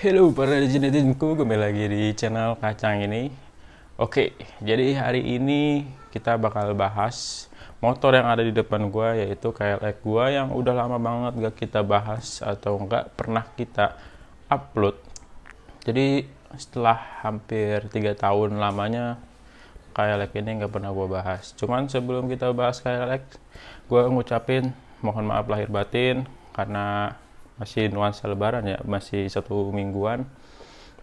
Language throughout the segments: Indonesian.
Halo para legend-legendku, kembali lagi di channel Kacang ini. Oke, jadi hari ini kita bakal bahas motor yang ada di depan gua, yaitu KLX gua yang udah lama banget gak kita bahas atau nggak pernah kita upload. Jadi setelah hampir 3 tahun lamanya KLX ini nggak pernah gua bahas. Cuman sebelum kita bahas KLX, gua ngucapin mohon maaf lahir batin karena masih nuansa lebaran ya, masih 1 mingguan.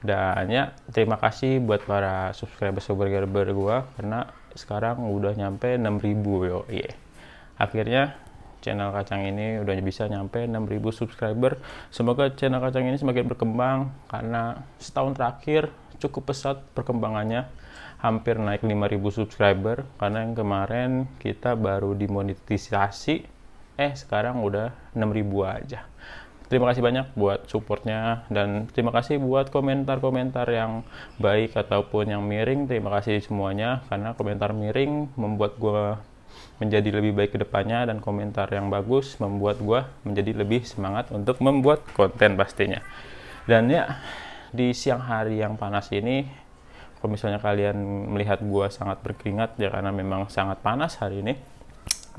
Dan ya, terima kasih buat para subscriber gua karena sekarang udah nyampe 6.000 yo. Yeah. Akhirnya channel Kacang ini udah bisa nyampe 6.000 subscriber. Semoga channel Kacang ini semakin berkembang karena setahun terakhir cukup pesat perkembangannya. Hampir naik 5.000 subscriber karena yang kemarin kita baru dimonetisasi. Sekarang udah 6.000 aja. Terima kasih banyak buat supportnya dan terima kasih buat komentar-komentar yang baik ataupun yang miring. Terima kasih semuanya karena komentar miring membuat gue menjadi lebih baik ke depannya dan komentar yang bagus membuat gue menjadi lebih semangat untuk membuat konten pastinya. Dan ya, di siang hari yang panas ini, kalau misalnya kalian melihat gue sangat berkeringat ya karena memang sangat panas hari ini.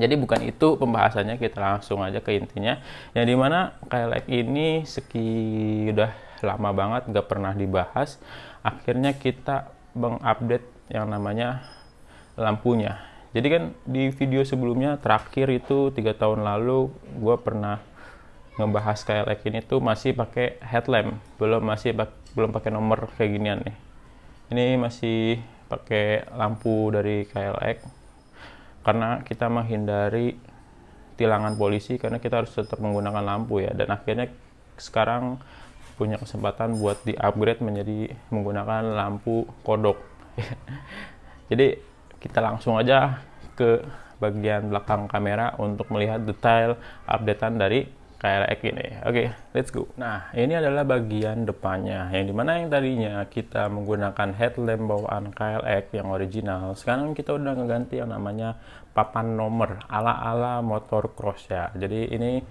Jadi bukan itu pembahasannya, kita langsung aja ke intinya. Yang dimana KLX ini udah lama banget gak pernah dibahas. Akhirnya kita mengupdate yang namanya lampunya. Jadi kan di video sebelumnya terakhir itu 3 tahun lalu gue pernah ngebahas KLX ini tuh masih pakai headlamp, belum pakai nomor kayak ginian nih. Ini masih pakai lampu dari KLX. Karena kita menghindari tilangan polisi karena kita harus tetap menggunakan lampu ya, dan akhirnya sekarang punya kesempatan buat di upgrade menjadi menggunakan lampu kodok. Jadi kita langsung aja ke bagian belakang kamera untuk melihat detail updatean dari KLX ini. Oke, let's go. Nah, ini adalah bagian depannya, yang dimana yang tadinya kita menggunakan headlamp bawaan KLX yang original, sekarang kita udah ngeganti yang namanya papan nomor ala-ala motor cross ya. Jadi ini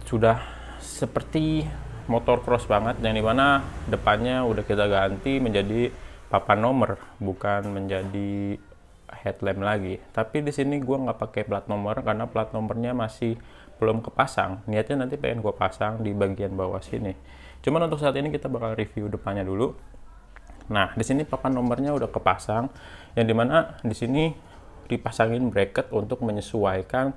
sudah seperti motor cross banget, yang dimana depannya udah kita ganti menjadi papan nomor, bukan menjadi headlamp lagi. Tapi di sini gue nggak pakai plat nomor karena plat nomornya masih belum kepasang. Niatnya nanti pengen gue pasang di bagian bawah sini. Cuman untuk saat ini kita bakal review depannya dulu. Nah, di sini papan nomornya udah kepasang, yang dimana di sini dipasangin bracket untuk menyesuaikan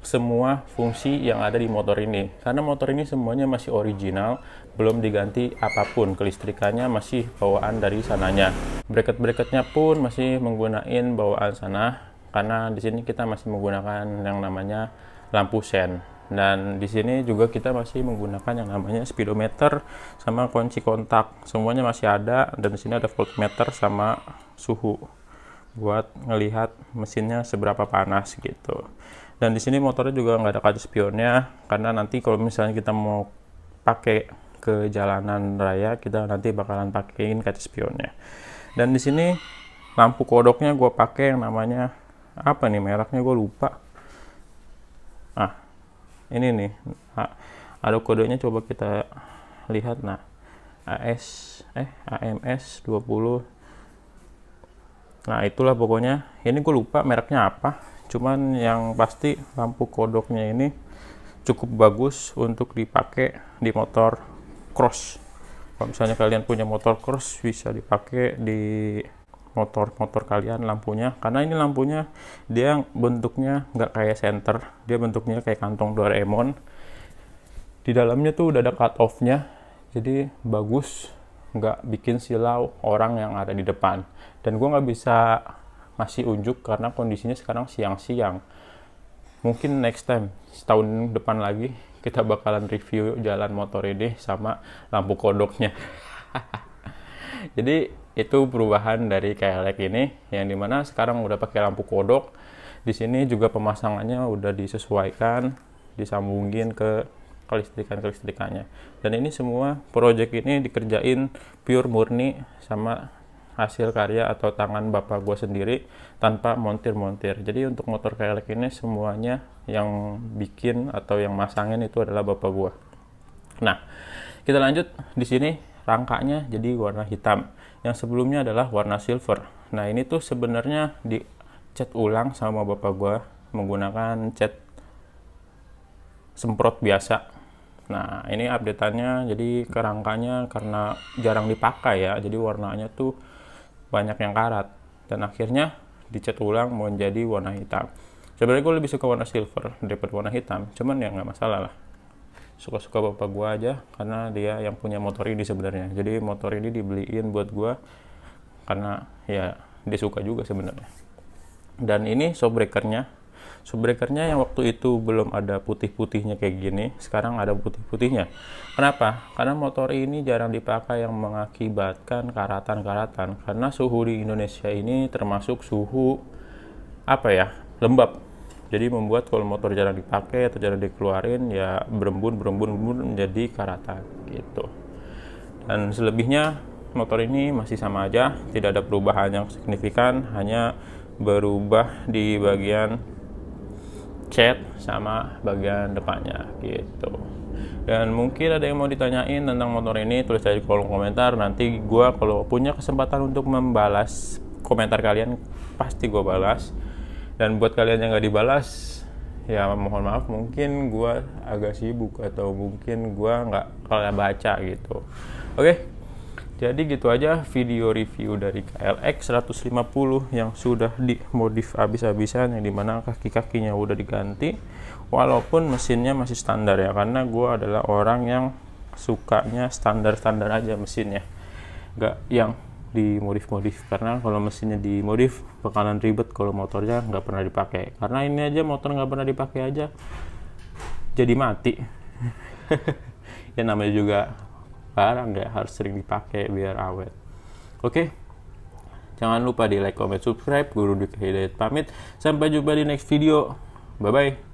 semua fungsi yang ada di motor ini. Karena motor ini semuanya masih original, belum diganti apapun. Kelistrikannya masih bawaan dari sananya. Bracket-bracketnya pun masih menggunakan bawaan sana, karena di sini kita masih menggunakan yang namanya lampu sen. Dan di sini juga kita masih menggunakan yang namanya speedometer sama kunci kontak. Semuanya masih ada, dan di sini ada voltmeter sama suhu buat ngelihat mesinnya seberapa panas gitu. Dan di sini motornya juga nggak ada kaca spionnya, karena nanti kalau misalnya kita mau pakai ke jalanan raya, kita nanti bakalan pakein kaca spionnya. Dan di sini lampu kodoknya gue pakai yang namanya apa nih, mereknya gue lupa. Ini nih, ada kodenya, coba kita lihat. Nah, AMS 20. Nah, itulah pokoknya. Ini gue lupa mereknya apa. Cuman yang pasti lampu kodoknya ini cukup bagus untuk dipakai di motor cross. Kalau misalnya kalian punya motor cross, bisa dipakai di motor-motor kalian lampunya, karena ini lampunya dia bentuknya nggak kayak senter, dia bentuknya kayak kantong Doraemon. Di dalamnya tuh udah ada cut off-nya, jadi bagus, nggak bikin silau orang yang ada di depan. Dan gue nggak bisa ngasih unjuk karena kondisinya sekarang siang-siang. Mungkin next time, setahun depan lagi, kita bakalan review jalan motor ini sama lampu kodoknya. Jadi itu perubahan dari KLX ini, yang dimana sekarang udah pakai lampu kodok. Di sini juga pemasangannya udah disesuaikan, disambungin ke kelistrikannya. Dan ini semua project ini dikerjain pure murni sama hasil karya atau tangan bapak gue sendiri tanpa montir-montir. Jadi untuk motor KLX ini semuanya yang bikin atau yang masangin itu adalah bapak gue. Nah, Kita lanjut di sini, rangkanya jadi warna hitam. Yang sebelumnya adalah warna silver. Nah, ini tuh sebenarnya dicat ulang sama bapak gua menggunakan cat semprot biasa. Nah, ini updateannya, jadi kerangkanya karena jarang dipakai ya, jadi warnanya tuh banyak yang karat, dan akhirnya dicat ulang menjadi warna hitam. Sebenarnya gue lebih suka warna silver daripada warna hitam, cuman ya nggak masalah lah, suka-suka bapak gue aja, karena dia yang punya motor ini sebenarnya. Jadi motor ini dibeliin buat gue karena ya dia suka juga sebenarnya. Dan ini shockbreakernya yang waktu itu belum ada putih-putihnya kayak gini, sekarang ada putih-putihnya. Kenapa? Karena motor ini jarang dipakai, yang mengakibatkan karatan-karatan, karena suhu di Indonesia ini termasuk suhu lembab. Jadi membuat kalau motor jarang dipakai atau jarang dikeluarin, ya berembun menjadi karatan gitu. Dan selebihnya motor ini masih sama aja, tidak ada perubahan yang signifikan, hanya berubah di bagian cat sama bagian depannya gitu. Dan mungkin ada yang mau ditanyain tentang motor ini, tulis aja di kolom komentar. Nanti gua kalau punya kesempatan untuk membalas komentar kalian, pasti gua balas. Dan buat kalian yang nggak dibalas, ya mohon maaf, mungkin gua agak sibuk atau mungkin gua nggak kalian baca gitu. Oke. Jadi gitu aja video review dari KLX 150 yang sudah dimodif habis-habisan, yang dimana kaki-kakinya udah diganti, walaupun mesinnya masih standar ya, karena gue adalah orang yang sukanya standar-standar aja mesinnya, nggak yang dimodif-modif, karena kalau mesinnya dimodif bakalan ribet kalau motornya nggak pernah dipakai. Karena ini aja motor nggak pernah dipakai aja jadi mati. Ya namanya juga barang, nggak harus sering dipakai biar awet. Oke, jangan lupa di like, comment, subscribe. Guru Dwi Hidayat pamit, sampai jumpa di next video. Bye bye.